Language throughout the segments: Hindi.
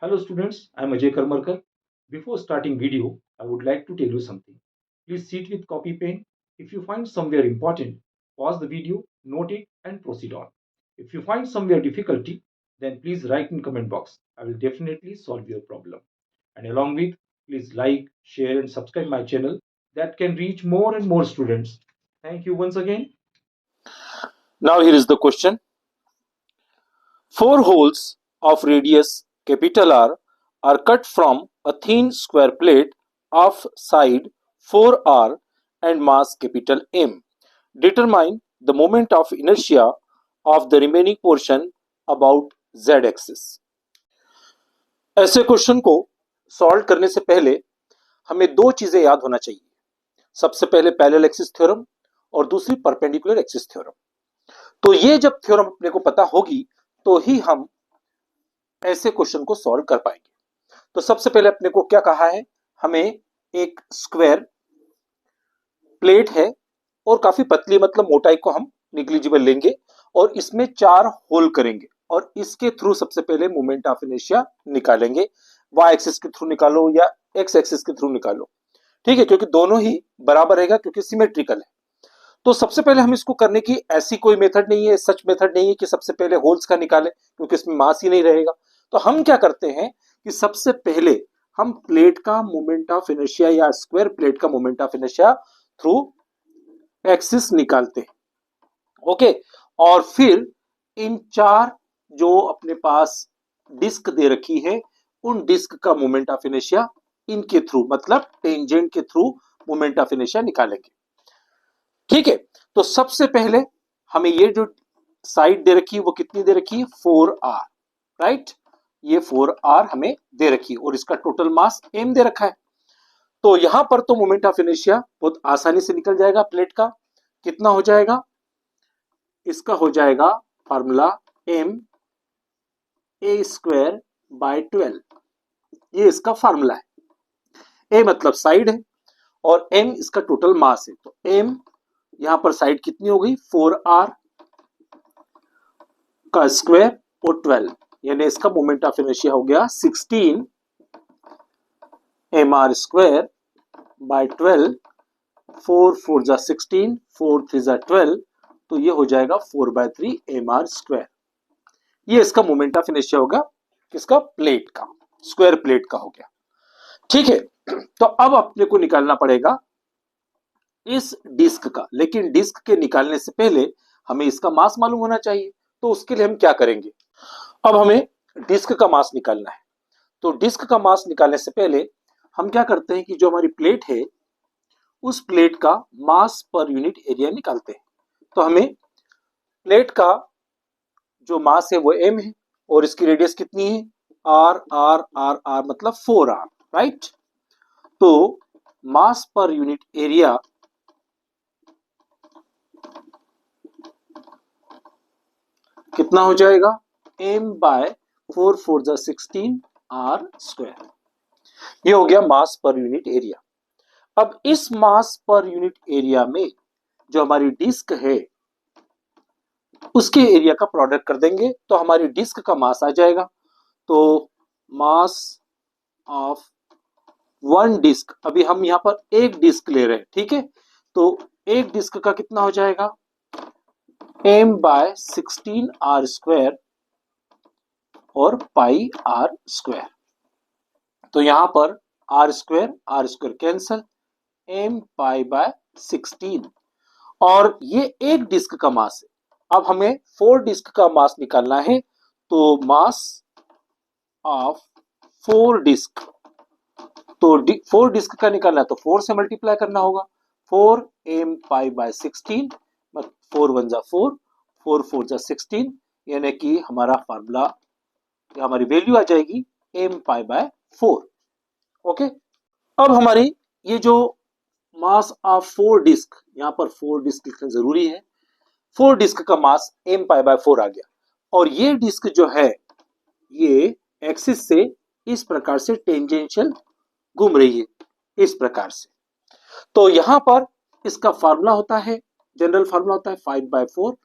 Hello students, I am Ajay Karmarkar. Before starting video, I would like to tell you something. Please sit with copy pen. If you find somewhere important, pause the video, note it and proceed on. If you find somewhere difficulty, then please write in comment box. I will definitely solve your problem. And along with, please like, share and subscribe my channel that can reach more and more students. Thank you once again. Now here is the question. 4 holes of radius capital R are cut from a thin square plate of side 4R and mass capital M. Determine the moment of inertia of the remaining portion about z axis. ऐसे क्वेश्चन को सॉल्व करने से पहले हमें दो चीजें याद होना चाहिए. सबसे पहले पैरेलल एक्सिस थ्योरम और दूसरी परपेंडिकुलर एक्सिस थ्योरम. तो ये जब थ्योरम अपने को पता होगी तो ही हम ऐसे क्वेश्चन को सॉल्व कर पाएंगे. तो सबसे पहले अपने को क्या कहा है, हमें एक स्क्वायर प्लेट है और काफी पतली मतलब मोटाई को हम निग्लिजिबल लेंगे और इसमें 4 होल करेंगे और इसके थ्रू सबसे पहले मोमेंट ऑफ इनर्शिया निकालेंगे. वाई एक्सिस के थ्रू निकालो या एक्स एक्सिस के थ्रू निकालो, ठीक है, क्योंकि दोनों ही बराबर रहेगा क्योंकि सिमेट्रिकल है. तो सबसे पहले हम इसको करने की ऐसी कोई मेथड नहीं है, सच मेथड नहीं है कि सबसे पहले होल्स का निकालें क्योंकि इसमें मास ही नहीं रहेगा. तो हम क्या करते हैं कि सबसे पहले हम प्लेट का मोमेंट ऑफ इनर्शिया या स्क्वायर प्लेट का moment of inertia through axis निकालते हैं. ओके, और फिर इन 4 जो अपने पास डिस्क दे रखी है उन डिस्क का मोमेंट ऑफ इनर्शिया इनके थ्रू मतलब टेंजेंट के थ्रू मोमेंट ऑफ इनर्शिया निकालेंगे. ठीक है, तो सबसे पहले हमें ये जो साइड दे रखी है वो कितनी दे रखी है 4R, राइट. ये 4R हमें दे रखी है और इसका टोटल मास m दे रखा है. तो यहां पर तो मोमेंट ऑफ इनर्शिया बहुत आसानी से निकल जाएगा. प्लेट का कितना हो जाएगा, इसका हो जाएगा formula m a square by 12. ये इसका फार्मूला है. a मतलब साइड है और m इसका टोटल मास है. तो m यहां पर साइड कितनी हो गई 4R का स्क्वायर और 12, यानी इसका मोमेंट ऑफ इनर्शिया हो गया 16 mr स्क्वायर बाय 12. 4 4 जा 16, 4 3 जा 12, तो ये हो जाएगा 4/3 mr स्क्वायर. ये इसका मोमेंट ऑफ इनर्शिया होगा किसका, प्लेट का, स्क्वायर प्लेट का हो गया. ठीक है, तो अब अपने को निकालना पड़ेगा इस डिस्क का. लेकिन डिस्क के निकालने से पहले हमें इसका मास मालूम होना चाहिए. तो उसके लिए हम क्या करेंगे, अब हमें डिस्क का मास निकालना है. तो डिस्क का मास निकालने से पहले हम क्या करते हैं कि जो हमारी प्लेट है उस प्लेट का मास पर यूनिट एरिया निकालते हैं. तो हमें प्लेट का जो मास है वो m है और इसकी रेडियस कितनी है r r r r मतलब 4r, राइट. तो मास पर यूनिट एरिया कितना हो जाएगा m बाय 4 4 जा 16 r स्क्वायर. ये हो गया मास पर यूनिट एरिया. अब इस मास पर यूनिट एरिया में जो हमारी डिस्क है उसके एरिया का प्रोडक्ट कर देंगे तो हमारी डिस्क का मास आ जाएगा. तो मास ऑफ वन डिस्क, अभी हम यहां पर एक डिस्क ले रहे हैं, ठीक है. तो एक डिस्क का कितना हो जाएगा m बाय 16 r स्क्वायर और पाई r स्क्वायर. तो यहां पर r square cancel, m pi by 16. और ये एक डिस्क का मास है. अब हमें 4 डिस्क का मास निकालना है. तो मास ऑफ 4 डिस्क, तो 4 डिस्क का निकालना है तो 4 से मल्टीप्लाई करना होगा. 4 m पाई बाय 16, 4 1 जा 4, 4 4 जा 16, यानी कि हमारा फार्मूला हमारी वैल्यू आ जाएगी m पाई बाय 4. ओके, अब हमारी ये जो मास ऑफ 4 डिस्क, यहां पर 4 डिस्क लिखना जरूरी है, 4 डिस्क का मास m पाई बाय 4 आ गया. और ये डिस्क जो है ये एक्सिस से इस प्रकार से टेंजेंशियल घूम रही है, इस प्रकार से. तो यहां पर इसका फार्मूला होता है, जनरल फार्मूला होता है 5/4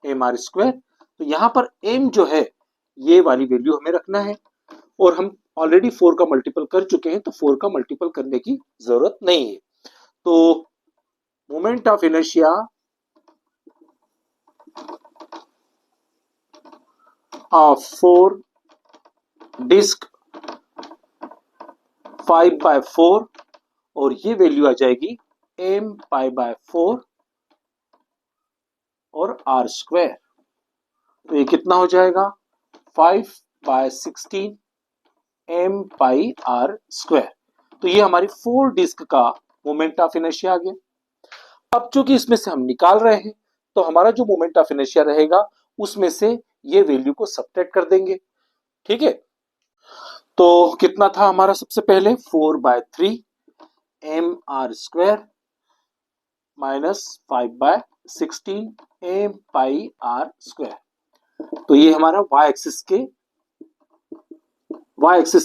mr स्क्वायर. तो यहां पर m जो है ये वाली वैल्यू हमें रखना है और हम ऑलरेडी 4 का मल्टीपल कर चुके हैं, तो 4 का मल्टीपल करने की जरूरत नहीं है। तो moment of inertia of 4 disc 5/4 और ये वैल्यू आ जाएगी m π/4 और r स्क्वायर। तो ये कितना हो जाएगा 5/16 m पाई r स्क्वायर। तो ये हमारी 4 डिस्क का मोमेंट ऑफ इनर्शिया आ गया। अब चूंकि इसमें से हम निकाल रहे हैं, तो हमारा जो मोमेंट ऑफ इनर्शिया रहेगा उसमें से ये वैल्यू को सब्ट्रैक्ट कर देंगे। ठीक है, तो कितना था हमारा, सबसे पहले 4/3 m r square minus 5/16 m पाई r स्क्वायर। तो ये हमारा y एक्सिस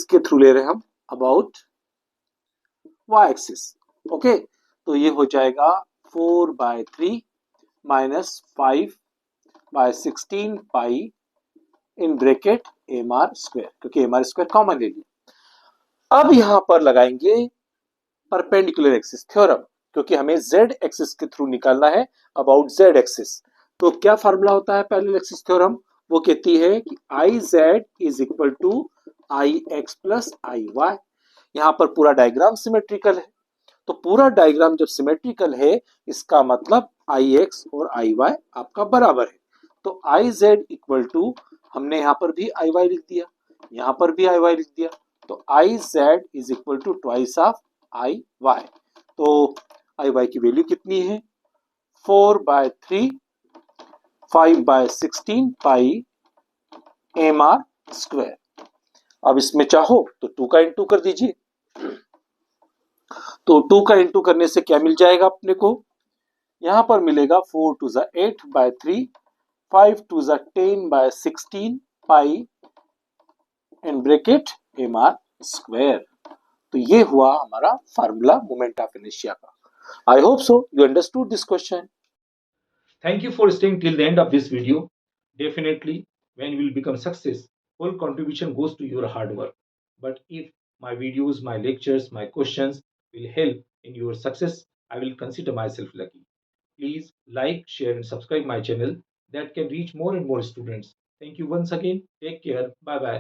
के थ्रू ले रहे हैं हम, अबाउट y एक्सिस। ओके, तो ये हो जाएगा 4/3 minus 5/16 pi in bracket M R square, क्योंकि एम आर स्क्वायर कॉमन ले लिया। अब यहां पर लगाएंगे परपेंडिकुलर एक्सिस थ्योरम, क्योंकि हमें z एक्सिस के थ्रू निकालना है अबाउट z एक्सिस। तो क्या फार्मूला होता है पैरेलल एक्सिस थ्योरम, वो कहती है कि I Z is equal to I X plus I Y. यहां पर पूरा डायग्राम सिमेट्रिकल है, तो पूरा डायग्राम जब सिमेट्रिकल है इसका मतलब आई एक्स और आई वाई आपका बराबर है। तो आई जेड इक्वल टू, हमने यहां पर भी आई वाई लिख दिया, यहां पर भी आई वाई लिख दिया, तो I Z is equal to twice of I Y. तो आई वाई की वैल्यू कितनी है 4/3 5/16 पाई एम आर स्क्वायर। अब इसमें चाहो तो 2 का इंटू कर दीजिए, तो 2 का इंटू करने से क्या मिल जाएगा अपने को, यहां पर मिलेगा 4 2 ज़ा 8/3 5 2 ज़ा 10/16 pi in bracket M R square. तो ये हुआ हमारा फार्मूला मोमेंट ऑफ इनर्शिया का। I hope so you understood this question. Thank you for staying till the end of this video. Definitely, when you will become success, whole contribution goes to your hard work. But if my videos, my lectures, my questions will help in your success, I will consider myself lucky. Please like, share, and subscribe my channel that can reach more and more students. Thank you once again. Take care. Bye bye.